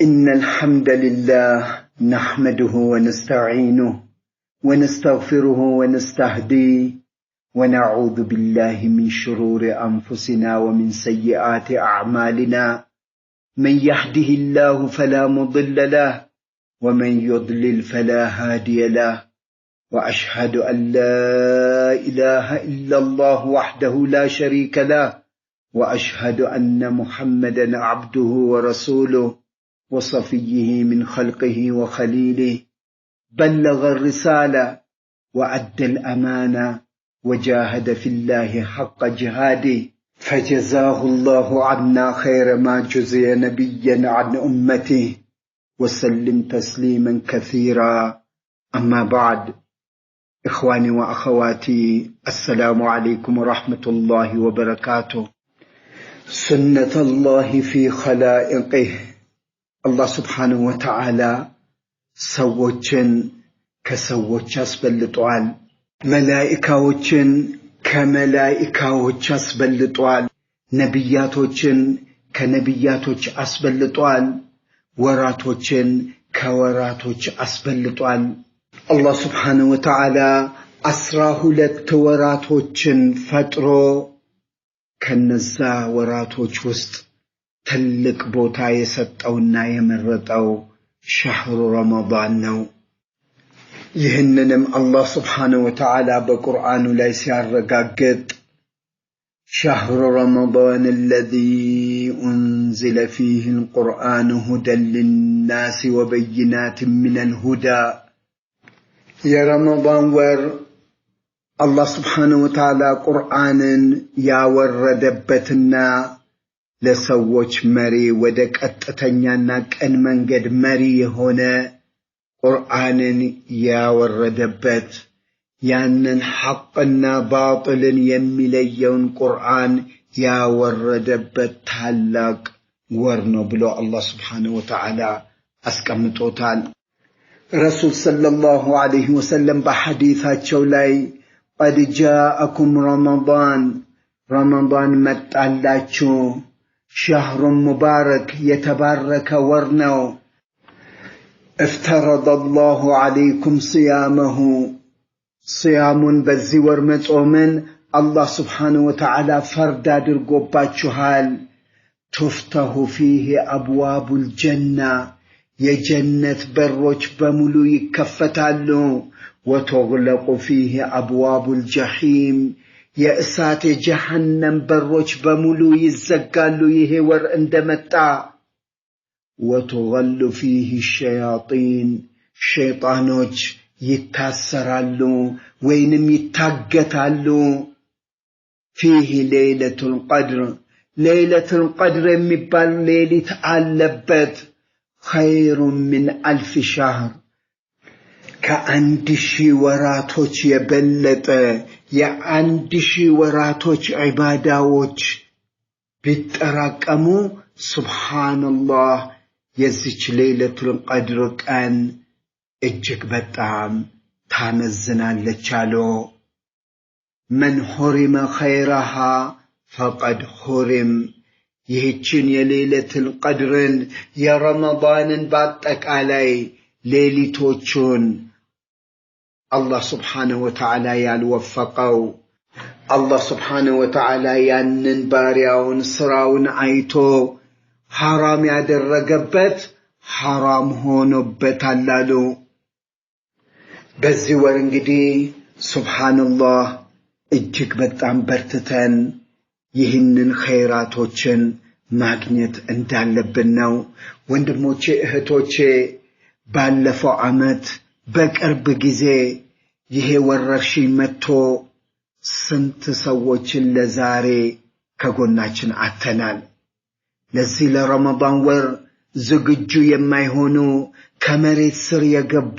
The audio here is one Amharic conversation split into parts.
إن الحمد لله نحمده ونستعينه ونستغفره ونستهديه ونعوذ بالله من شرور أنفسنا ومن سيئات أعمالنا من يهده الله فلا مضل له ومن يضلل فلا هادي له وأشهد أن لا إله إلا الله وحده لا شريك له وأشهد أن محمدًا عبده ورسوله وصفيه من خلقه وخليله بلغ الرسالة وأدى الأمانة وجاهد في الله حق جهاده فجزاه الله عنا خير ما جزي نبيًا عن أمته وسلم تسليمًا كثيرا. أما بعد، إخواني وأخواتي، السلام عليكم ورحمة الله وبركاته. سنة الله في خلائقه الله سبحانه وتعالى ሰዎችን ከሰዎች አስበልጧል። መላእክቶችን ከመላእክቶች አስበልጧል። ነቢያቶችን ከነቢያቶች አስበልጧል። ወራቶችን ከወራቶች አስበልጧል። አላህ سبحانه وتعالى 12 ወራቶችን ፈጥሮ ከነዛ ወራቶች ውስጥ ትልቅ ቦታ የሰጠውና የመረጠው ሸህሩ ረመዳን ነው። ይህንንም አላህ سبحانه وتعالى በቁርአኑ ላይ ሲያረጋግጥ شهر رمضان الذي أنزل فيه القرآن هدى للناس وبينات من الهدى يا رمضان ور الله سبحانه وتعالى قرآن يا وردبتنا لسوّج مري ودك أتتنيانا كأن منقد مري هنا قرآن يا وردبت ያንን ሐቅና ባጥልን የሚለየውን ቁርአን ያወረደበት ታላቅ ወር ነው ብሎ አላህ Subhanahu Wa Ta'ala አስቀምጦታል። ረሱል ሰለላሁ ዐለይሂ ወሰለም በሐዲሳቸው ላይ قد جاءكم رمضان መጣላችሁ شهر مبارك የተባረከ ወር ነው افترض الله عليكم صيامه صيامون بزور مصومن الله سبحانه وتعالى فرد درغوباچوال تفتح فيه ابواب الجنه يجنت بروچ بمولو يكفتالو وتغلق فيه ابواب الجحيم يأسات جهنم بروچ بمولو يزغالو ይሄ ወር እንደመጣ وتغل فيه الشياطين شيطانوች ይታሰራሉ ወይንም ይታገታሉ فيه ليلة القدر የሚባል ሌሊት አለበት خير من 1000 شهر ከአንድ ሺህ ወራቶች የበለጠ የአንድ ሺህ ወራቶች ዒባዳዎች ቢጠራቀሙ ሱብሃንአላህ የዚች ሌሊቱል ቀድር ቀን እጅግ በጣም ታመዝናለች አሉ። من حرم خيرها فقد حرم ይህችን የሌሊቱል ቀድርን የረመዳንን በአጠቃላይ ሌሊቶቹን አላህ Subhanahu Wa Ta'ala ያልወፈቀው አላህ Subhanahu Wa Ta'ala ያንን ባሪያውን ስራውን አይቶ ሐራም ያደረገበት ሐራም ሆኖበታል አሉ። በዚህ ወር እንግዲህ ሱብሃንአላህ እጅግ በጣም በርትተን ይህንን ኸይራቶችን ማግኘት እንዳለብን ነው። ወንድሞቼ እህቶቼ፣ ባለፈው ዓመት በቅርብ ጊዜ ይሄ ወረርሽኝ መጥቶ ስንት ሰዎችን ለዛሬ ከጎናችን አተናል። ለዚህ ለረመዳን ወር ዝግጁ የማይሆኑ ከመሬት ስር የገቡ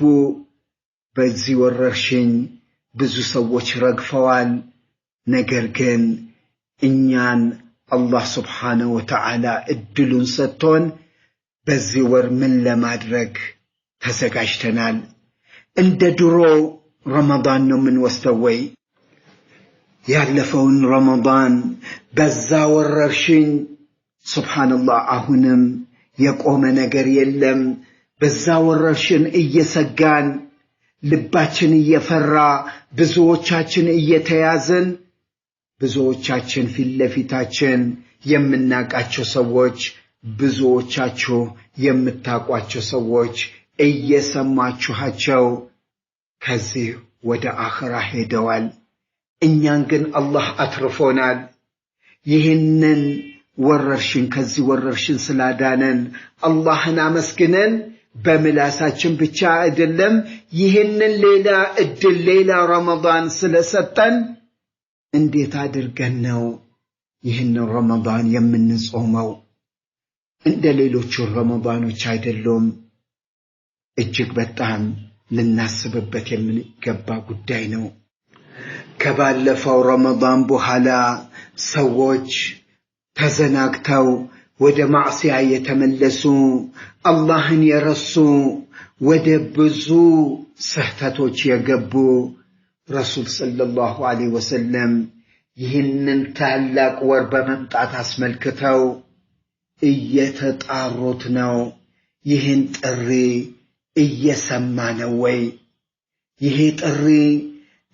በዚህ ወረርሽኝ ብዙ ሰዎች ረግፈዋል። ነገር ግን እኛን አላህ Subhanahu Wa Ta'ala እድሉን ሰጥቶን በዚህ ወር ምን ለማድረግ ተዘጋጅተናል? እንደ ድሮ ረመዳን ነው የምንወስደው ወይ? ያለፈውን ረመዳን በዛ ወረርሽኝ ሱብሃንአላህ አሁንም የቆመ ነገር የለም በዛ ወረርሽን እየሰጋን ልባችን እየፈራ ብዙዎቻችን እየተያዘን ብዙዎቻችን ፊትለፊታችን የምናቃቸው ሰዎች ብዙዎቻችሁ የምታቋቸው ሰዎች እየሰማችኋቸው ከዚህ ወደ አኺራ ሄደዋል እኛን ግን አላህ አትርፎናል ይህንን ወረርሽን ከዚህ ወረርሽን ስላዳነን አላህን አመስግነን በምላሳችን ብቻ አይደለም ይህንን ሌላ እድል ሌላ ረመዳን ስለሰጠን እንዴት አድርገን ነው ይህንን ረመዳን የምንጾመው እንደ ሌሎች ረመዳኖች አይደለም እጅግ በጣም ልናስብበት የሚገባ ጉዳይ ነው ከባለፈው ረመዳን በኋላ ሰዎች ተዘናግተው ወደ ማዕሲያ የተመለሱ አላህን የረሱ ወደ ብዙ ስህተቶች የገቡ ረሱል ሰለላሁ ዐለይሂ ወሰለም ይህንን ታላቅ ወር በመምጣት አስመልክተው እየተጣሩት ነው ይህን ጥሪ እየሰማ ነው ወይ ይሄ ጥሪ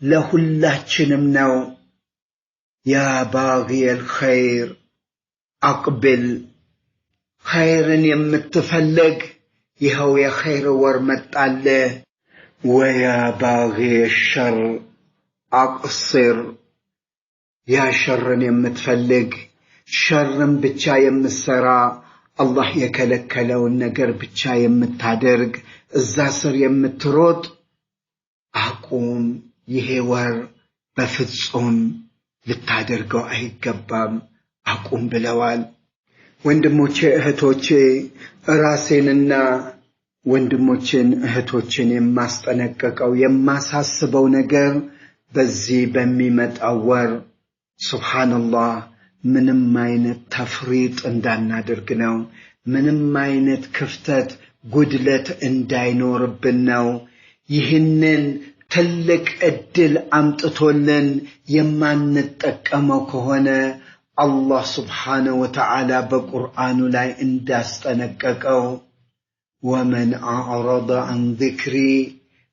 ለሁላችንም ነው ያ ባጊየል ኸይር አቅብል ኸይርን የምትፈልግ ይኸው የኸይር ወር መጣለ ወያ ባጊየል ሸር አቅስር ያ ሸርን የምትፈልግ ሸርን ብቻ የምትሰራ አላህ የከለከለውን ነገር ብቻ የምታደርግ እዛ ስር የምትሮጥ አቁም ይሄ ወር በፍጹም ልታደርገው አይገባም አቁም ብለዋል ወንድሞቼ እህቶቼ ራሴንና ወንድሞችን እህቶችን የማስጠነቀቀው የማሳስበው ነገር በዚህ በሚመጣው ወር ሱብሃንአላህ ምንም አይነት ተፍሪጥ እንዳናደርግ ነው ምንም አይነት ክፍተት ጉድለት እንዳይኖርብን ነው ይህንን ትልቅ እድል አምጥቶልን የማንጠቀመው ከሆነ አላህ ስብሓነሁ ወተዓላ በቁርአኑ ላይ እንዳስጠነቀቀው ወመን አዕረض ዐን ዚክሪ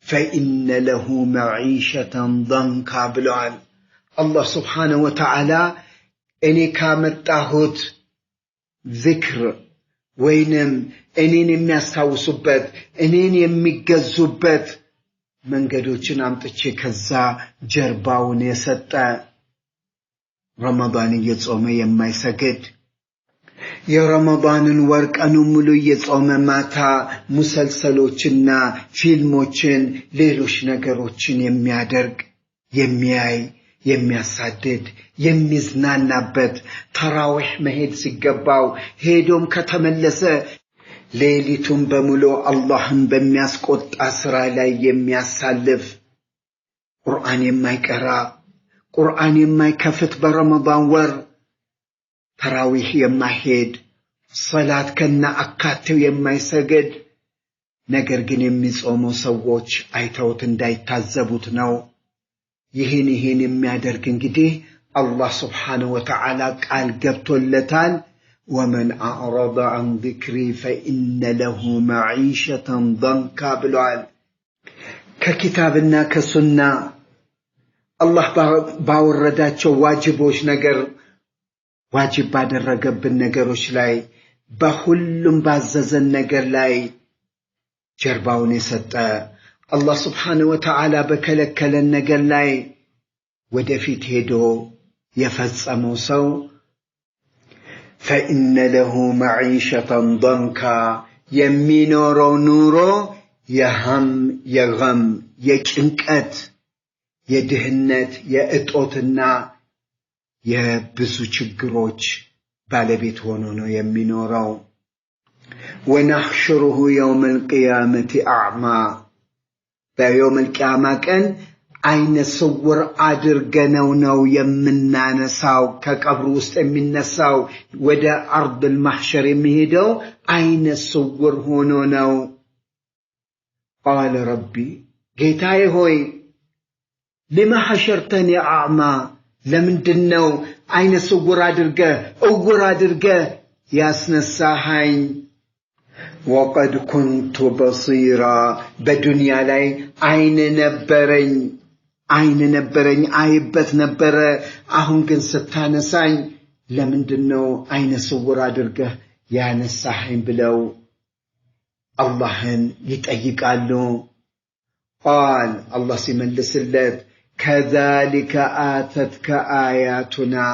ፈኢነ ለሁ መዒሸተን ضንካ ብለዋል አላህ ስብሓነሁ ወተዓላ እኔ ካመጣሁት ዚክር ወይንም እኔን የሚያስታውሱበት እኔን የሚገዙበት መንገዶችን አምጥቼ ከዛ ጀርባውን የሰጠ ረመዳን እየጾመ የማይሰግድ የረመዳንን ወር ቀኑን ሙሉ እየጾመ ማታ ሙሰልሰሎችና ፊልሞችን ሌሎች ነገሮችን የሚያደርግ የሚያይ የሚያሳድድ የሚዝናናበት ተራዊህ መሄድ ሲገባው ሄዶም ከተመለሰ ሌሊቱን በሙሉ አላህን በሚያስቆጣ ስራ ላይ የሚያሳልፍ ቁርአን የማይቀራ ቁርአን የማይከፍት በረመዳን ወር ተራዊህ የማይሄድ ሶላት ከና አካቴው የማይሰግድ ነገር ግን የሚጾሙ ሰዎች አይተውት እንዳይታዘቡት ነው ይህን የሚያደርግ እንግዲህ አላህ ስብሓነሁ ወተዓላ ቃል ገብቶለታል ወመን አዕረض ዐን ዚክሪ ፈኢነ ለሁ መዒሸተን ضንካ ብለዋል ከኪታብና ከሱና አላህ ባወረዳቸው ዋጅቦች ነገር ዋጅብ ባደረገብን ነገሮች ላይ በሁሉም ባዘዘን ነገር ላይ ጀርባውን የሰጠ አላህ ስብሓነሁ ወተዓላ በከለከለን ነገር ላይ ወደፊት ሄዶ የፈጸመው ሰው ፈኢነ ለሁ መዒሸተን ضንካ የሚኖረው ኑሮ የህም የገም የጭንቀት የድህነት የእጦትና የብዙ ችግሮች ባለቤት ሆኖ ነው የሚኖረው ወነሕሹሩሁ የውመል ቂያመቲ አዕማ በየውመል ቂያማ ቀን አይነ ስውር አድርገነው ነው የምናነሳው ከቀብሩ ውስጥ የሚነሳው ወደ አርድል ማሕሸር የሚሄደው አይነ ስውር ሆኖ ነው ቃለ ረቢ ጌታዬ ሆይ ለማ ሐሸርተኒ አዕማ ለምንድነው አይነ ስውር አድርገህ እውር አድርገህ ያስነሳኸኝ وقد كنت بصيرا بدنيا لاي عين نبرኝ አይበት ነበረ አሁን ግን ስታነሳኝ ለምንድነው አይነ ስውር አድርገህ ያነሳኸኝ ብለው አላህን ይጠይቃሉ قال الله ሲመልስለት كذلك آتتك آياتنا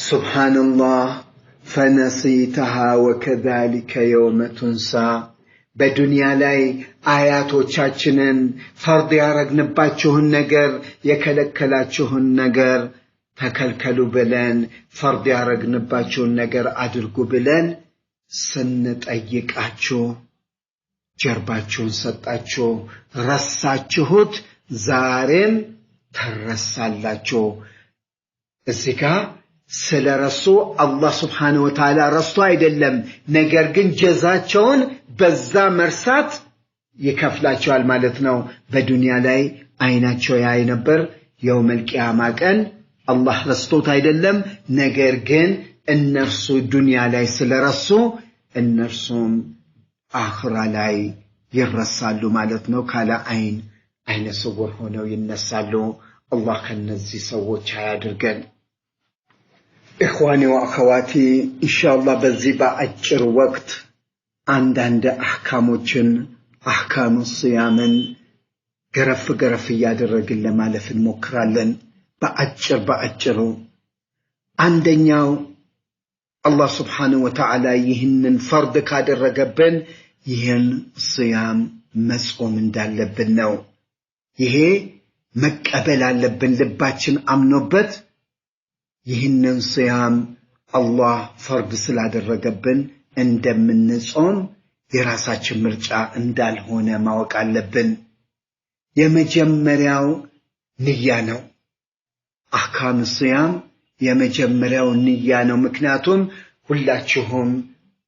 سبحان الله فنسيتها وكذلك يوم تنسى በዱንያ ላይ አያቶቻችንን ፈርድ ያረግንባችሁን ነገር የከለከላችሁን ነገር ተከልከሉ ብለን ፈርድ ያረግንባችሁን ነገር አድርጉ ብለን ስንጠይቃችሁ ጀርባችሁን ሰጣችሁ ረሳችሁት ዛሬም ተረሳላችሁ እዚህ ጋር ስለረሱ አላህ Subhanahu Wa Ta'ala ረስቶ አይደለም ነገር ግን ጀዛቸውን በዛ መርሳት ይከፍላቸዋል ማለት ነው በዱንያ ላይ አይናቸው ያይ ነበር የውመል ቂያማ ቀን አላህ ረስቶት አይደለም ነገር ግን እነርሱ ዱንያ ላይ ስለረሱ እነርሱም አኺራ ላይ ይረሳሉ ማለት ነው ካለ አይነ ስውር ሆነው ይነሳሉ አላህ ከነዚህ ሰዎች ያድርገን إخواني وأخواتي إن شاء الله بزيبا أجر وقت عندند أحكاموچن أحكام الصيام قرف يادرق لما لف المكرالن بأجر عندنياو الله سبحانه وتعالى يهنن فرد كادر رقبن يهن صيام مسؤوم دالبن نو يهي مكابل لبن لباتشن أمنوبت ይህንን صيام الله فرض ስላደረገብን እንደምንጾም የራሳችን ምርጫ እንዳልሆነ ማወቅ አለብን የመጀመሪያው ንያ ነው አህካም الصيام የመጀመሪያው ንያ ነው ምክንያቱም ሁላችሁም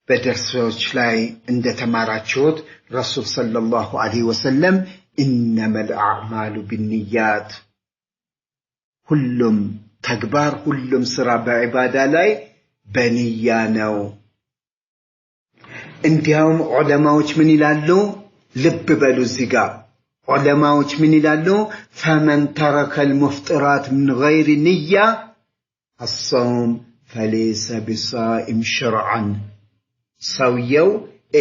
በደርሶች ላይ እንደተማራችሁት ረሱል ሰለላሁ ዐለይሂ ወሰለም إنما الأعمال بالنيات ሁሉም ተግባር ሁሉም ስራ በዒባዳ ላይ በንያ ነው እንዲያውም ዑለማዎች ምን ይላሉ ልብ በሉ እዚህ ጋር ዑለማዎች ምን ይላሉ فمن ترك المفطرات من غير نية الصوم فليس بصائم شرعا ሰውየው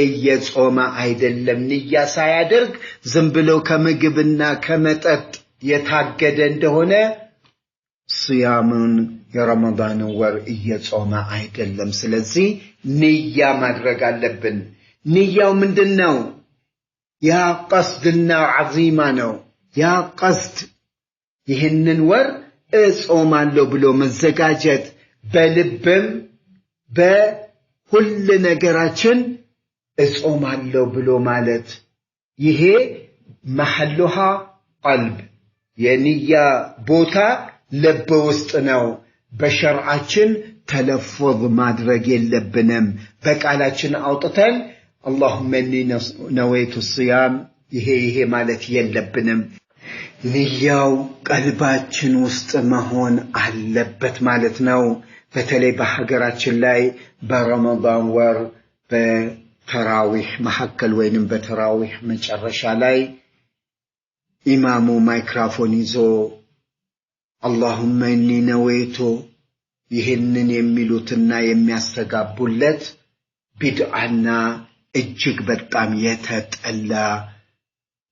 እየጾመ አይደለም ንያ ሳያደርግ ዝም ብሎ ከምግብና ከመጠጥ የታገደ እንደሆነ صيامن يا رمضان ور እየጾመ አይደለም ስለዚህ ንያ ማድረግ አለብን ንያው ምንድነው ያ ቀስድና عظيማ ነው ያ ቀስድ ይሄንን ወር እጾማለሁ ብሎ መዘጋጀት በልብም በሁሉ ነገራችን እጾማለሁ ብሎ ማለት ይሄ محلها قلب የንያ ቦታ ልብ ውስጥ ነው በሸርዓችን ተለፍظ ማድረግ የለብንም በቃላችን አውጥተን اللهم اني نويت الصيام ይሄ ማለት የለብንም ንያው ቀልባችን ውስጥ መሆን አለበት ማለት ነው በተለይ በሀገራችን ላይ በረመዳን ወር በተራዊህ መሐከል ወይንም በተራዊህ መጨረሻ ላይ ኢማሙ ማይክሮፎን ይዞ اللهم اني نويت ይሄንን የሚሉትና የሚያስተጋቡለት ቢድዓና እጅግ በጣም የተጠላ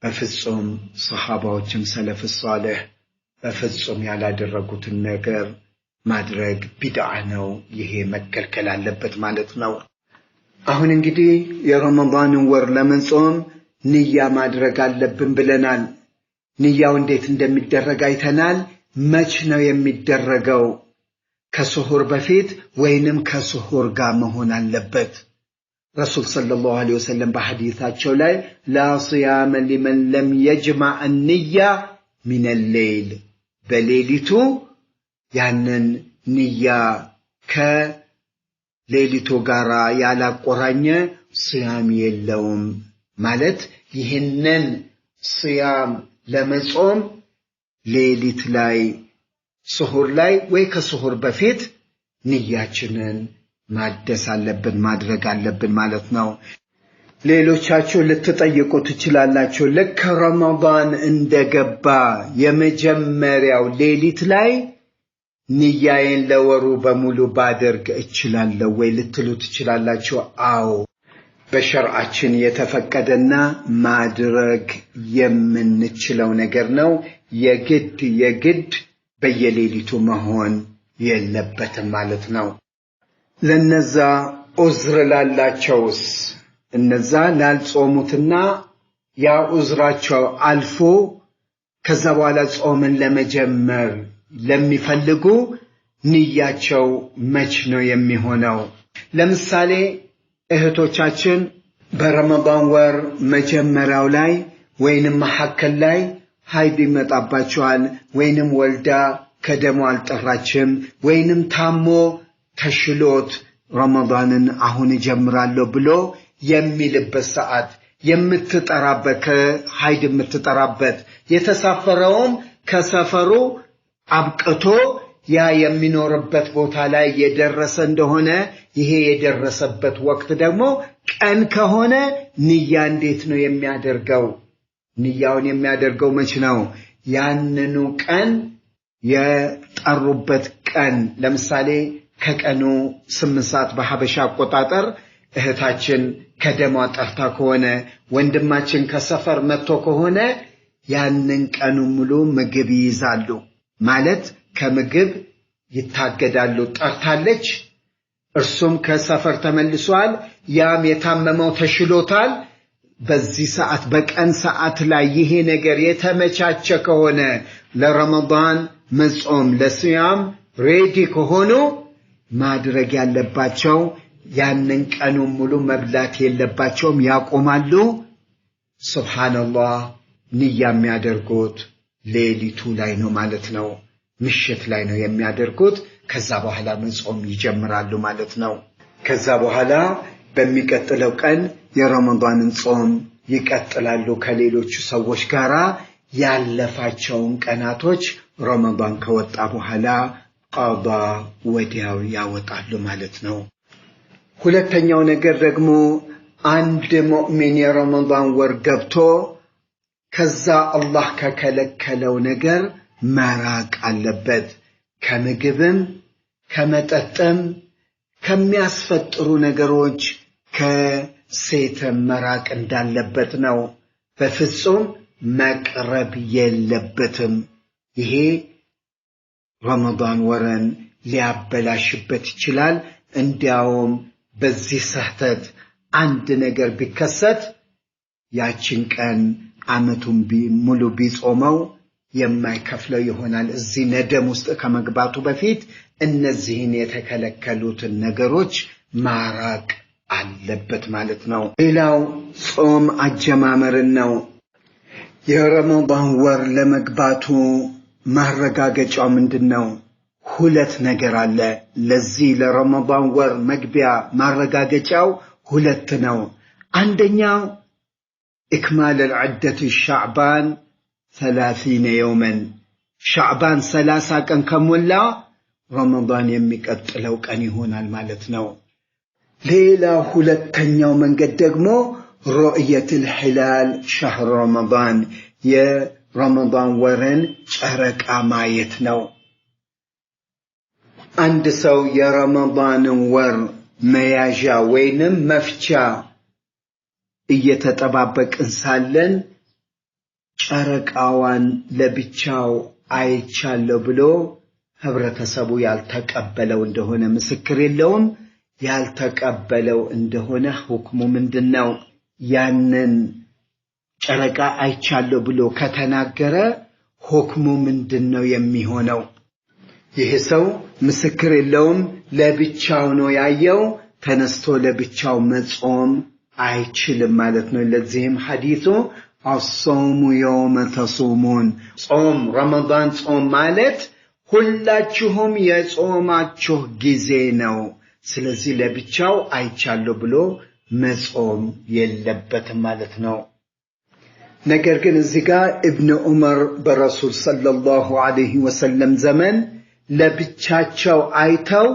በፍጹም ሱሐባዎችም ሰለፍ ሷሊህ በፍጹም ያላደረጉትን ነገር ማድረግ ቢድዓ ነው ይሄ መከልከል አለበት ማለት ነው አሁን እንግዲህ የረመዳንን ወር ለመጾም ንያ ማድረግ አለብን ብለናል ንያው እንዴት እንደሚደረግ አይተናል መች ነው የሚደረገው ከሱሁር በፊት ወይንም ከሱሁር ጋር መሆን አለበት ረሱል ሰለላሁ ዐለይሂ ወሰለም በሐዲሳቸው ላይ لا صيام لمن لم يجمع النية من الليل በሌሊቱ ያንን ንያ ከሌሊቱ ጋር ያላቆራኘ صيام የለውም ማለት ይሄንን صيام ለመጾም ሌሊት ላይ ሱሁር ላይ ወይ ከሱሁር በፊት ንያችንን ማደስ አለብን ማድረግ አለብን ማለት ነው። ሌሎቻችሁ ልትጠይቁ ትችላላችሁ ልክ ረመዳን እንደገባ የመጀመሪያው ሌሊት ላይ ንያዬን ለወሩ በሙሉ ባደርግ እችላለሁ ወይ ልትሉ ትችላላችሁ። አዎ በሸርዓችን የተፈቀደና ማድረግ የምንችለው ነገር ነው። የግድ በየሌሊቱ መሆን የለበትም ማለት ነው። ለነዛ ዑዝር ላላቸውስ እነዛ ላልጾሙትና ያ ዑዝራቸው አልፎ ከዛ በኋላ ጾምን ለመጀመር ለሚፈልጉ ንያቸው መች ነው የሚሆነው? ለምሳሌ እህቶቻችን በረመዳን ወር መጀመሪያው ላይ ወይንም መሐከል ላይ ሀይድ ይመጣባቸዋል ወይንም ወልዳ ከደሙ አልጠራችም ወይንም ታሞ ተሽሎት ረመዳንን አሁን ጀምራለሁ ብሎ የሚልበት ሰዓት የምትጠራበት ከሀይድ የምትጠራበት የተሳፈረውም ከሰፈሩ አብቅቶ ያ የሚኖርበት ቦታ ላይ የደረሰ እንደሆነ ይሄ የደረሰበት ወቅት ደግሞ ቀን ከሆነ ንያ እንዴት ነው የሚያደርገው? ንያውን የሚያደርገው መች ነው? ያንኑ ቀን የጠሩበት ቀን ለምሳሌ ከቀኑ 8 ሰዓት በሐበሻ አቆጣጠር እህታችን ከደሟ ጠርታ ከሆነ ወንድማችን ከሰፈር መጥቶ ከሆነ ያንን ቀኑ ሙሉ ምግብ ይይዛሉ ማለት ከምግብ ይታገዳሉ። ጠርታለች እርሱም ከሰፈር ተመልሷል ያም የታመመው ተሽሎታል። በዚህ ሰዓት በቀን ሰዓት ላይ ይሄ ነገር የተመቻቸ ከሆነ ለረመዳን መጾም ለስያም ሬዲ ከሆኑ ማድረግ ያለባቸው ያንን ቀኑ ሙሉ መብላት የለባቸውም ያቆማሉ። ሱብሃንአላህ ንያ የሚያደርጉት ሌሊቱ ላይ ነው ማለት ነው። ምሽት ላይ ነው የሚያደርጉት። ከዛ በኋላ መጾም ይጀምራሉ ማለት ነው። ከዛ በኋላ በሚቀጥለው ቀን የረመዳንን ጾም ይቀጥላሉ ከሌሎቹ ሰዎች ጋር ያለፋቸውን ቀናቶች ረመዳን ከወጣ በኋላ ቀዳ ወዲያው ያወጣሉ ማለት ነው። ሁለተኛው ነገር ደግሞ አንድ ሙእሚን የረመዳን ወር ገብቶ ከዛ አላህ ከከለከለው ነገር መራቅ አለበት። ከምግብም ከመጠጥም ከሚያስፈጥሩ ነገሮች ከሴትም መራቅ እንዳለበት ነው። በፍጹም መቅረብ የለበትም። ይሄ ረመዳን ወርን ሊያበላሽበት ይችላል። እንዲያውም በዚህ ስህተት አንድ ነገር ቢከሰት ያችን ቀን ዓመቱን ሙሉ ቢጾመው የማይከፍለው ይሆናል። እዚህ ነደም ውስጥ ከመግባቱ በፊት እነዚህን የተከለከሉትን ነገሮች ማራቅ አለበት ማለት ነው። ሌላው ጾም አጀማመርን ነው። የረመዳን ወር ለመግባቱ ማረጋገጫው ምንድነው? ሁለት ነገር አለ። ለዚህ ለረመዳን ወር መግቢያ ማረጋገጫው ሁለት ነው። አንደኛው إكمال العدة الشعبان 30 يوما شعبان 30 كان كمولا رمضان يميقتلو كان يهونال ማለት ነው። ሌላ ሁለተኛው መንገድ ደግሞ رؤية الهلال شهر رمضان የረመዳን ወርን ጨረቃ ማየት ነው። አንድ ሰው የረመዳንን ወር መያዣ ወይንም መፍቻ እየተጠባበቅን ሳለን ጨረቃዋን ለብቻው አይቻለሁ ብሎ ህብረተሰቡ ያልተቀበለው እንደሆነ ምስክር የለውም። ያልተቀበለው እንደሆነ ሁክሙ ምንድነው? ያንን ጨረቃ አይቻለሁ ብሎ ከተናገረ ሁክሙ ምንድነው የሚሆነው? ይህ ሰው ምስክር የለውም፣ ለብቻው ነው ያየው፣ ተነስቶ ለብቻው መጾም አይችልም ማለት ነው። ለዚህም ሐዲሱ الصوم يوم تصومون ጾም ረመዳን ጾም ማለት ሁላችሁም የጾማችሁ ጊዜ ነው። ስለዚህ ለብቻው አይቻለሁ ብሎ መጾም የለበትም ማለት ነው። ነገር ግን እዚህ ጋር ኢብኑ ዑመር በረሱል ሰለላሁ ዐለይሂ ወሰለም ዘመን ለብቻቸው አይተው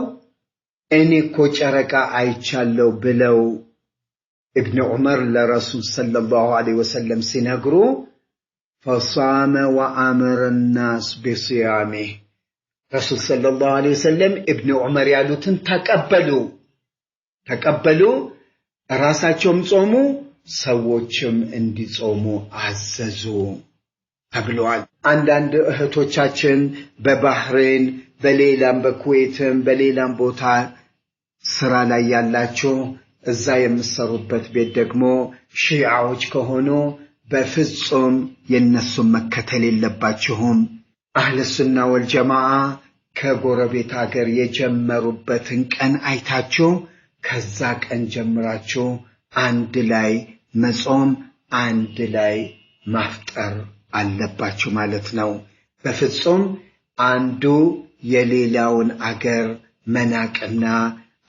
እኔ እኮ ጨረቃ አይቻለሁ ብለው ابن عمر لرسول صلى الله عليه وسلم سينغرو فصام وأمر الناس بصيامه رسول صلى الله عليه وسلم ابن عمر يالوتن تقبلوا راساچوم ጾሙ ሰዎችም እንዲጾሙ አዘዙ ተብሏል። አንዳንድ እህቶቻችን በባህሬን በሌላም በኩዌትም በሌላም ቦታ ስራ ላይ ያላችሁ እዛ የምሰሩበት ቤት ደግሞ ሺዓዎች ከሆኑ በፍጹም የነሱ መከተል የለባችሁም። አህለ ሱና ወልጀማዓ ከጎረቤት ሀገር የጀመሩበትን ቀን አይታችሁ ከዛ ቀን ጀምራችሁ አንድ ላይ መጾም አንድ ላይ ማፍጠር አለባችሁ ማለት ነው። በፍጹም አንዱ የሌላውን አገር መናቅና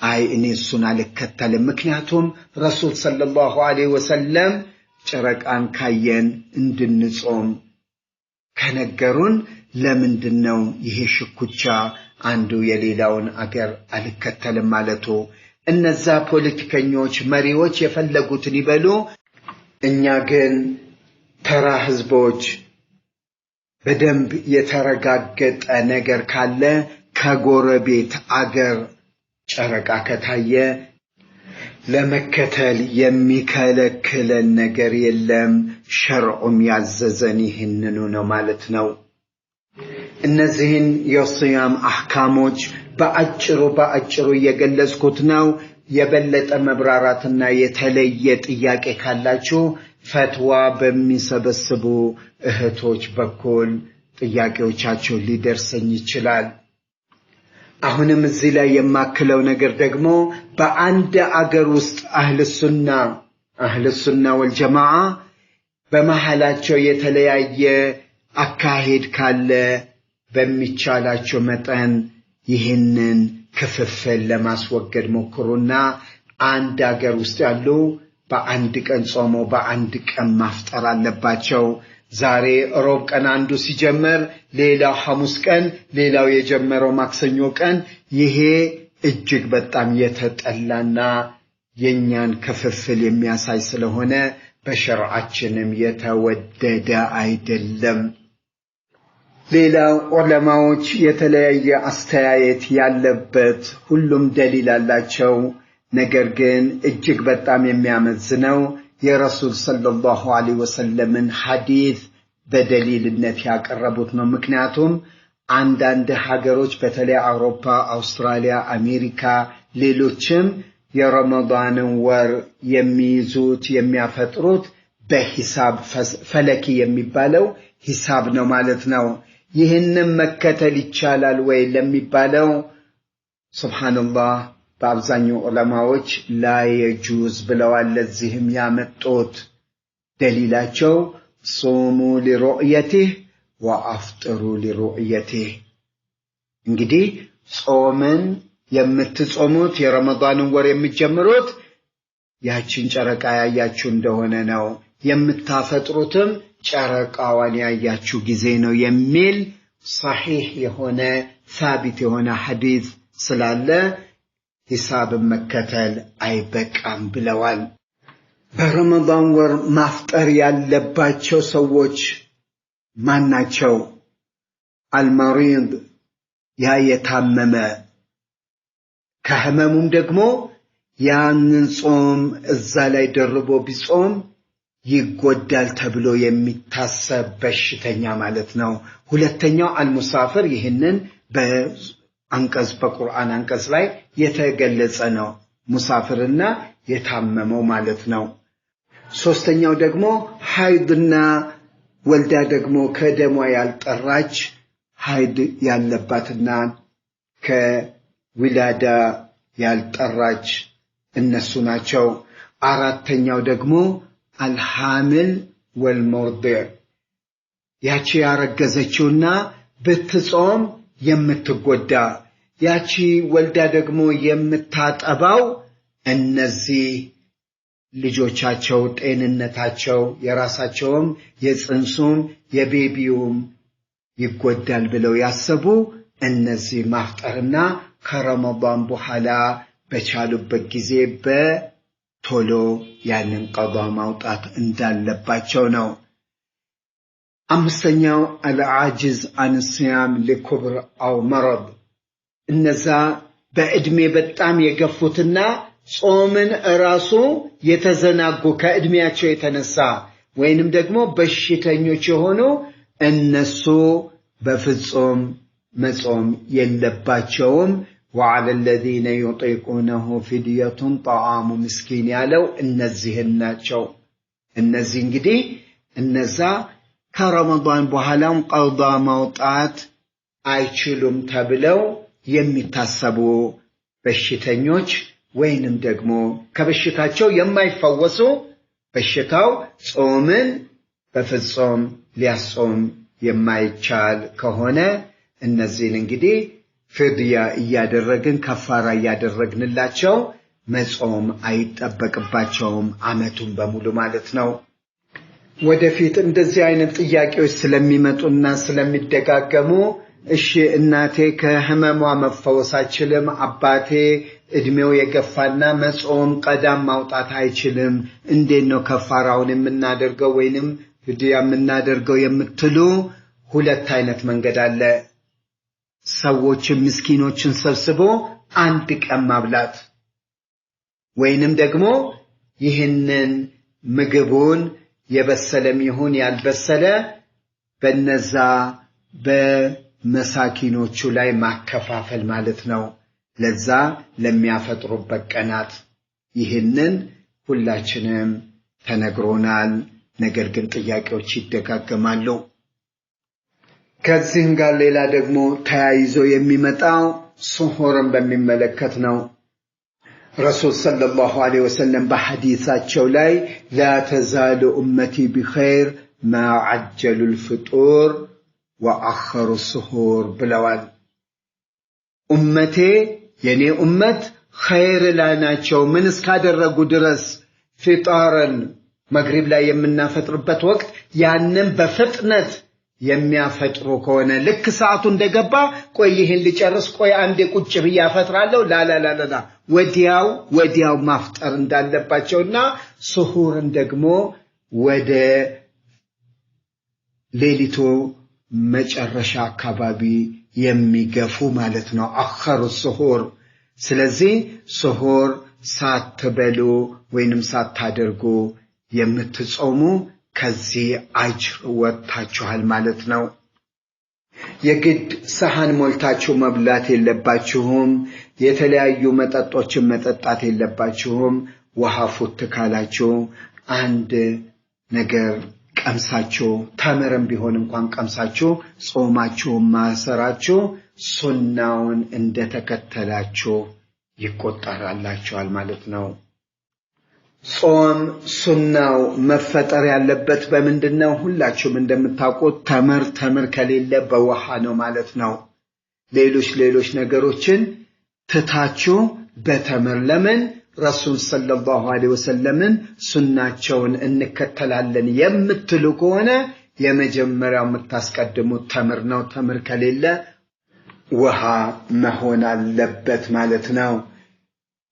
አይ እኔ እሱን አልከተልም ምክንያቱም ረሱል ሰለላሁ ዐለይሂ ወሰለም ጨረቃን ካየን እንድንጾም ከነገሩን ለምንድነው ይሄ ሽኩቻ አንዱ የሌላውን አገር አልከተልም ማለቱ? እነዛ ፖለቲከኞች መሪዎች የፈለጉትን ይበሉ፣ እኛ ግን ተራ ህዝቦች በደንብ የተረጋገጠ ነገር ካለ ከጎረቤት አገር ጨረቃ ከታየ ለመከተል የሚከለክለን ነገር የለም። ሸርዑም ያዘዘን ይህንኑ ነው ማለት ነው። እነዚህን የሲያም አህካሞች በአጭሩ እየገለጽኩት ነው። የበለጠ መብራራትና የተለየ ጥያቄ ካላችሁ ፈትዋ በሚሰበስቡ እህቶች በኩል ጥያቄዎቻችሁ ሊደርሰኝ ይችላል። አሁንም እዚህ ላይ የማክለው ነገር ደግሞ በአንድ አገር ውስጥ አህለ ሱና ወልጀማዓ በመሐላቸው የተለያየ አካሄድ ካለ በሚቻላቸው መጠን ይህንን ክፍፍል ለማስወገድ ሞክሩና አንድ አገር ውስጥ ያሉ በአንድ ቀን ጾሞ በአንድ ቀን ማፍጠር አለባቸው። ዛሬ ሮብ ቀን አንዱ ሲጀመር ሌላው ሐሙስ ቀን ሌላው የጀመረው ማክሰኞ ቀን ይሄ እጅግ በጣም የተጠላና የኛን ክፍፍል የሚያሳይ ስለሆነ በሸርዓችንም የተወደደ አይደለም። ሌላው ዑለማዎች የተለያየ አስተያየት ያለበት ሁሉም ደሊል አላቸው። ነገር ግን እጅግ በጣም የሚያመዝነው የረሱል ሰለላሁ ዐለይሂ ወሰለምን ሐዲስ በደሊልነት ያቀረቡት ነው። ምክንያቱም አንዳንድ ሀገሮች በተለይ አውሮፓ፣ አውስትራሊያ፣ አሜሪካ ሌሎችም የረመዳንን ወር የሚይዙት የሚያፈጥሩት በሂሳብ ፈለኪ የሚባለው ሂሳብ ነው ማለት ነው። ይህንን መከተል ይቻላል ወይ ለሚባለው ሱብሃንአላህ በአብዛኛው ዑለማዎች ላ የጁዝ ብለዋል። ለዚህም ያመጡት ደሊላቸው ጾሙ ሊሩዕየቲህ ወአፍጥሩ ሊሩዕየቲህ። እንግዲህ ጾምን የምትጾሙት የረመዳንን ወር የሚጀምሩት ያችን ጨረቃ ያያችሁ እንደሆነ ነው፣ የምታፈጥሩትም ጨረቃዋን ያያችሁ ጊዜ ነው የሚል صحيح የሆነ ثابت የሆነ ሐዲስ ስላለ ሂሳብን መከተል አይበቃም ብለዋል። በረመዳን ወር ማፍጠር ያለባቸው ሰዎች ማናቸው? አልመሪድ ያ የታመመ ከህመሙም ደግሞ ያንን ጾም እዛ ላይ ደርቦ ቢጾም ይጎዳል ተብሎ የሚታሰብ በሽተኛ ማለት ነው። ሁለተኛው አልሙሳፊር ይህንን በአንቀጽ በቁርአን አንቀጽ ላይ የተገለጸ ነው። ሙሳፊርና የታመመው ማለት ነው። ሶስተኛው ደግሞ ሐይድና ወልዳ ደግሞ ከደሟ ያልጠራች ሐይድ ያለባትና ከዊላዳ ያልጠራች እነሱ ናቸው። አራተኛው ደግሞ አልሐምል ወልሙርዲዕ ያቺ ያረገዘችውና ብትጾም የምትጎዳ ያቺ ወልዳ ደግሞ የምታጠባው እነዚህ ልጆቻቸው ጤንነታቸው የራሳቸውም የጽንሱም የቤቢውም ይጎዳል ብለው ያሰቡ እነዚህ ማፍጠርና ከረመዳን በኋላ በቻሉበት ጊዜ በቶሎ ያንን ቀዷ ማውጣት እንዳለባቸው ነው። አምስተኛው አልዓጅዝ አን ሲያም ለክብር አው መረድ እነዛ በእድሜ በጣም የገፉትና ጾምን ራሱ የተዘናጉ ከእድሜያቸው የተነሳ ወይንም ደግሞ በሽተኞች የሆኑ እነሱ በፍጹም መጾም የለባቸውም። وعلى الذين يطيقونه فدية طعام مسكين ያለው እነዚህን ናቸው። እነዚህ እንግዲህ እነዛ ከረመዳን በኋላም ቀዷ ማውጣት አይችሉም ተብለው የሚታሰቡ በሽተኞች ወይንም ደግሞ ከበሽታቸው የማይፈወሱ በሽታው ጾምን በፍጹም ሊያጾም የማይቻል ከሆነ እነዚህን እንግዲህ ፍድያ እያደረግን ከፋራ እያደረግንላቸው መጾም አይጠበቅባቸውም ዓመቱን በሙሉ ማለት ነው። ወደፊት እንደዚህ አይነት ጥያቄዎች ስለሚመጡና ስለሚደጋገሙ እሺ እናቴ ከህመሟ መፈወስ አይችልም፣ አባቴ እድሜው የገፋና መጾም ቀዳም ማውጣት አይችልም፣ እንዴት ነው ከፋራውን የምናደርገው ወይንም ፍድያ የምናደርገው የምትሉ ሁለት አይነት መንገድ አለ። ሰዎችን ምስኪኖችን ሰብስቦ አንድ ቀን ማብላት ወይንም ደግሞ ይህንን ምግቡን የበሰለም ይሁን ያልበሰለ በነዛ በመሳኪኖቹ ላይ ማከፋፈል ማለት ነው፣ ለዛ ለሚያፈጥሩበት ቀናት። ይህንን ሁላችንም ተነግሮናል። ነገር ግን ጥያቄዎች ይደጋገማሉ። ከዚህም ጋር ሌላ ደግሞ ተያይዞ የሚመጣው ሱሁርን በሚመለከት ነው። ረሱል ሰለላሁ ዐለይሂ ወሰለም በሐዲሳቸው ላይ لا تزال أمتي بخير ما عجلوا الفطور وأخروا السحور ብለዋል። ኡመቴ የኔ ኡመት ኸይር ላይ ናቸው ምን እስካደረጉ ድረስ ፍጣርን መግሪብ ላይ የምናፈጥርበት ወቅት ያንን በፍጥነት የሚያፈጥሩ ከሆነ ልክ ሰዓቱ እንደገባ ቆይ ይሄን ልጨርስ ቆይ አንዴ ቁጭ ብዬ አፈጥራለሁ ላላላላ ወዲያው ማፍጠር እንዳለባቸውና ሱሁርን ደግሞ ወደ ሌሊቱ መጨረሻ አካባቢ የሚገፉ ማለት ነው አኸሩ ሱሁር። ስለዚህ ሱሁር ሳትበሉ ወይንም ሳታደርጉ የምትጾሙ ከዚህ አጅር ወጥታችኋል ማለት ነው። የግድ ሰሃን ሞልታችሁ መብላት የለባችሁም። የተለያዩ መጠጦችን መጠጣት የለባችሁም። ውሃ ፉት ካላችሁ አንድ ነገር ቀምሳችሁ ተምርም ቢሆን እንኳን ቀምሳችሁ ጾማችሁ ማሰራችሁ ሱናውን እንደተከተላችሁ ይቆጠራላችኋል ማለት ነው። ጾም ሱናው መፈጠር ያለበት በምንድነው? ሁላችሁም እንደምታውቁት ተምር ከሌለ በውሃ ነው ማለት ነው። ሌሎች ነገሮችን ትታችሁ በተምር ለምን ረሱል ሰለላሁ ዐለይሂ ወሰለምን ሱናቸውን እንከተላለን የምትሉ ከሆነ የመጀመሪያው የምታስቀድሙት ተምር ነው። ተምር ከሌለ ውሃ መሆን አለበት ማለት ነው።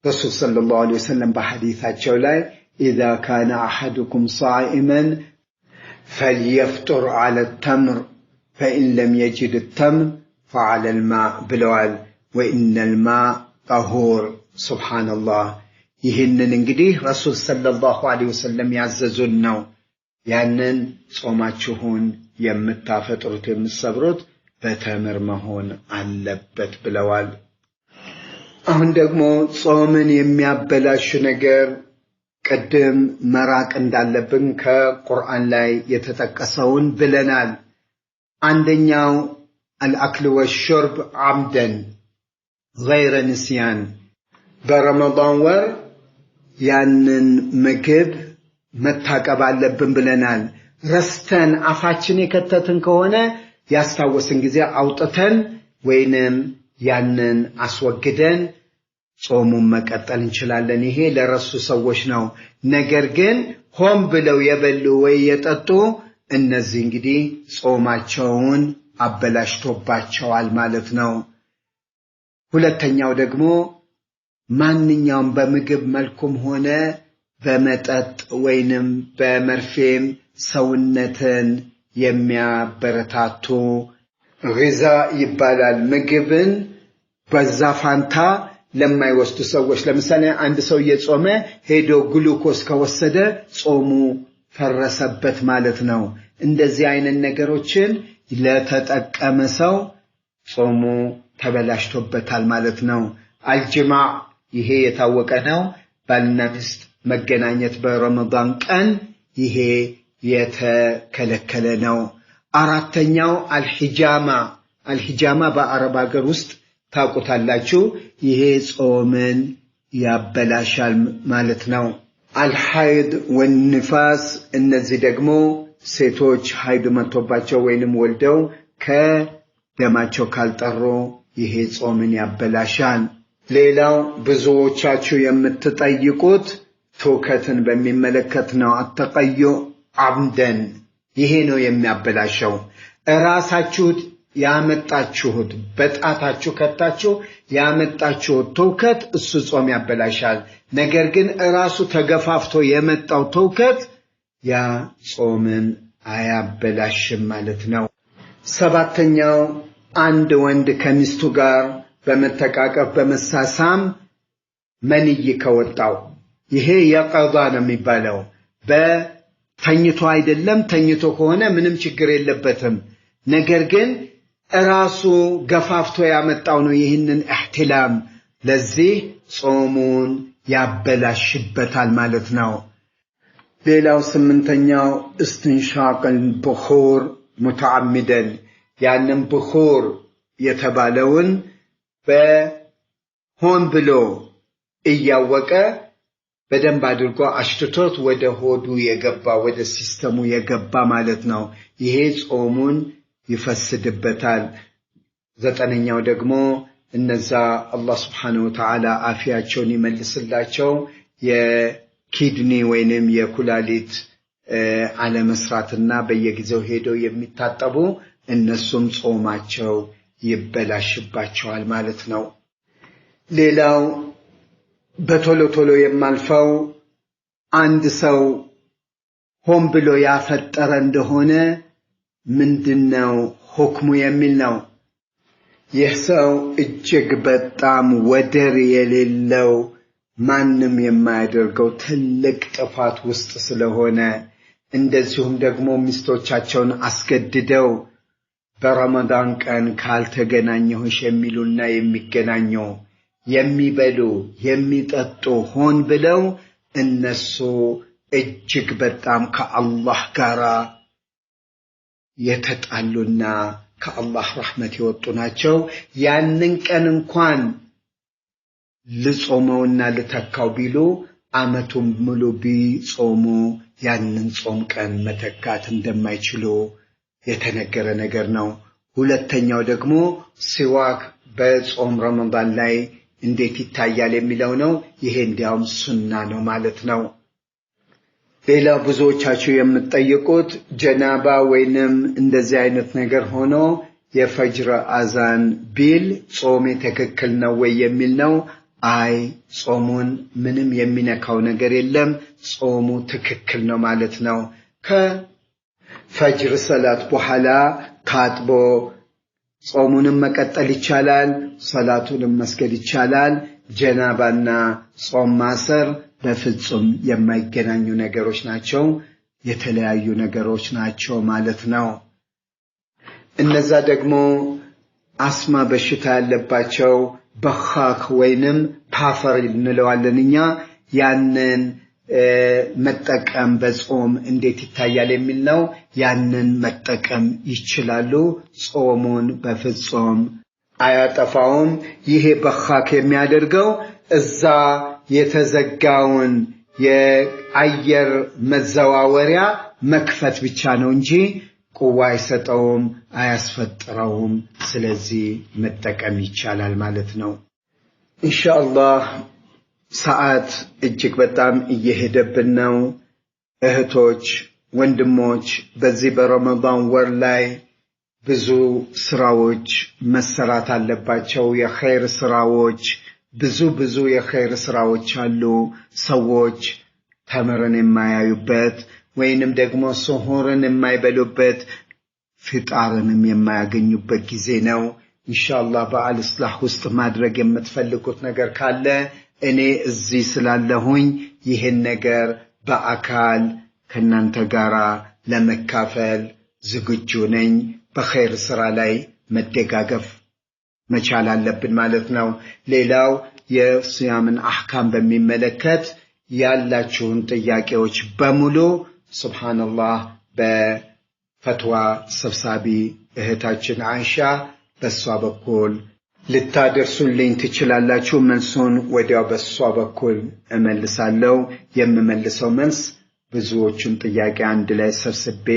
رسول صلى الله عليه وسلم بحديثاته لاي إذا كان أحدكم صائما فليفطر على التمر فإن لم يجد التمر فعلى الماء بلوال وإن الماء طهور. سبحان الله. ይህንን እንግዲህ ረሱል ሰለላሁ ዐለይሂ ወሰለም ያዘዙን ነው። ያንን ጾማችሁን የምታፈጥሩት የምትሰብሩት በተምር መሆን አለበት ብለዋል። አሁን ደግሞ ጾምን የሚያበላሽ ነገር ቀደም መራቅ እንዳለብን ከቁርአን ላይ የተጠቀሰውን ብለናል። አንደኛው الأكل والشرب عمدا غير نسيان برمضان ور ያንን ምግብ መታቀብ አለብን ብለናል። ረስተን አፋችን የከተትን ከሆነ ያስታወስን ጊዜ አውጥተን ወይንም ያንን አስወግደን ጾሙን መቀጠል እንችላለን። ይሄ ለረሱ ሰዎች ነው። ነገር ግን ሆን ብለው የበሉ ወይ የጠጡ እነዚህ እንግዲህ ጾማቸውን አበላሽቶባቸዋል ማለት ነው። ሁለተኛው ደግሞ ማንኛውም በምግብ መልኩም ሆነ በመጠጥ ወይንም በመርፌም ሰውነትን የሚያበረታቱ ግዛ ይባላል። ምግብን በዛ ፋንታ ለማይወስዱ ሰዎች ለምሳሌ አንድ ሰው እየጾመ ሄዶ ግሉኮስ ከወሰደ ጾሙ ፈረሰበት ማለት ነው። እንደዚህ አይነት ነገሮችን ለተጠቀመ ሰው ጾሙ ተበላሽቶበታል ማለት ነው። አልጅማዕ ይሄ የታወቀ ነው። ባልና ሚስት መገናኘት በረመዳን ቀን ይሄ የተከለከለ ነው። አራተኛው አልሂጃማ በአረብ ሀገር ውስጥ ታውቁታላችሁ። ይሄ ጾምን ያበላሻል ማለት ነው። አልሐይድ ወንፋስ እነዚህ ደግሞ ሴቶች ሐይድ መጥቶባቸው ወይንም ወልደው ከደማቸው ካልጠሩ ይሄ ጾምን ያበላሻል። ሌላው ብዙዎቻችሁ የምትጠይቁት ትውከትን በሚመለከት ነው። አተቀዩ አምደን ይሄ ነው የሚያበላሸው። ራሳችሁት ያመጣችሁት በጣታችሁ ከታችሁ ያመጣችሁት ትውከት እሱ ጾም ያበላሻል። ነገር ግን ራሱ ተገፋፍቶ የመጣው ትውከት ያ ጾምን አያበላሽም ማለት ነው። ሰባተኛው አንድ ወንድ ከሚስቱ ጋር በመተቃቀፍ በመሳሳም መንይ ከወጣው ይሄ የቀዳ ነው የሚባለው። በተኝቶ አይደለም፣ ተኝቶ ከሆነ ምንም ችግር የለበትም። ነገር ግን ራሱ ገፋፍቶ ያመጣው ነው ይህንን እህትላም፣ ለዚህ ጾሙን ያበላሽበታል ማለት ነው። ሌላው ስምንተኛው እስትንሻቅል ብኹር ሙተዓሚደን ያንን ብኹር የተባለውን በሆን ብሎ እያወቀ በደንብ አድርጎ አሽትቶት ወደ ሆዱ የገባ ወደ ሲስተሙ የገባ ማለት ነው። ይሄ ጾሙን ይፈስድበታል። ዘጠነኛው ደግሞ እነዛ አላህ Subhanahu Wa Ta'ala አፊያቸውን ይመልስላቸው የኪድኒ ወይንም የኩላሊት አለመስራትና በየጊዜው ሄደው የሚታጠቡ እነሱም ጾማቸው ይበላሽባቸዋል ማለት ነው። ሌላው በቶሎ ቶሎ የማልፈው አንድ ሰው ሆን ብሎ ያፈጠረ እንደሆነ ምንድነው ሁክሙ የሚል ነው። ይህ ሰው እጅግ በጣም ወደር የሌለው ማንም የማያደርገው ትልቅ ጥፋት ውስጥ ስለሆነ እንደዚሁም ደግሞ ሚስቶቻቸውን አስገድደው በረመዳን ቀን ካልተገናኘሁሽ የሚሉና የሚገናኙ የሚበሉ የሚጠጡ ሆን ብለው እነሱ እጅግ በጣም ከአላህ ጋር የተጣሉና ከአላህ ረህመት የወጡ ናቸው። ያንን ቀን እንኳን ልጾመውና ልተካው ቢሉ አመቱን ሙሉ ቢጾሙ ያንን ጾም ቀን መተካት እንደማይችሉ የተነገረ ነገር ነው። ሁለተኛው ደግሞ ሲዋክ በጾም ረመዳን ላይ እንዴት ይታያል የሚለው ነው። ይሄ እንዲያውም ሱና ነው ማለት ነው። ሌላ ብዙዎቻችሁ የምትጠይቁት ጀናባ ወይንም እንደዚህ አይነት ነገር ሆኖ የፈጅር አዛን ቢል ጾም ትክክል ነው ወይ የሚል ነው። አይ ጾሙን ምንም የሚነካው ነገር የለም፣ ጾሙ ትክክል ነው ማለት ነው። ከፈጅር ሰላት በኋላ ታጥቦ ጾሙንም መቀጠል ይቻላል፣ ሰላቱንም መስገድ ይቻላል። ጀናባና ጾም ማሰር በፍጹም የማይገናኙ ነገሮች ናቸው፣ የተለያዩ ነገሮች ናቸው ማለት ነው። እነዛ ደግሞ አስማ በሽታ ያለባቸው በኻክ ወይንም ፓፈር እንለዋለን እኛ ያንን መጠቀም በጾም እንዴት ይታያል የሚል ነው። ያንን መጠቀም ይችላሉ፣ ጾሙን በፍጹም አያጠፋውም። ይሄ በኻክ የሚያደርገው እዛ የተዘጋውን የአየር መዘዋወሪያ መክፈት ብቻ ነው እንጂ ቁዋ አይሰጠውም፣ አያስፈጥረውም። ስለዚህ መጠቀም ይቻላል ማለት ነው። ኢንሻአላህ ሰዓት እጅግ በጣም እየሄደብን ነው። እህቶች ወንድሞች በዚህ በረመዳን ወር ላይ ብዙ ስራዎች መሰራት አለባቸው የኸይር ስራዎች ብዙ የኸይር ስራዎች አሉ ሰዎች ተምረን የማያዩበት ወይንም ደግሞ ሱሁርን የማይበሉበት ፍጣርንም የማያገኙበት ጊዜ ነው ኢንሻአላህ በአልስላህ ውስጥ ማድረግ የምትፈልጉት ነገር ካለ እኔ እዚህ ስላለሁኝ ይሄን ነገር በአካል ከናንተ ጋራ ለመካፈል ዝግጁ ነኝ በኸይር ስራ ላይ መደጋገፍ መቻል አለብን ማለት ነው ሌላው የሲያምን አህካም በሚመለከት ያላችሁን ጥያቄዎች በሙሉ ሱብሃንአላህ በፈትዋ ሰብሳቢ እህታችን አይሻ በሷ በኩል ልታደርሱልኝ ትችላላችሁ መልሱን ወዲያው በሷ በኩል እመልሳለሁ የምመልሰው መልስ ብዙዎችን ጥያቄ አንድ ላይ ሰብስቤ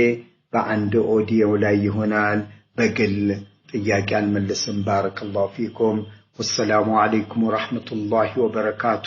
በአንድ ኦዲዮ ላይ ይሆናል በግል ጥያቄ አልመልስም ባረከላሁ ፊኩም ወሰላሙ አለይኩም ወራህመቱላሂ ወበረካቱ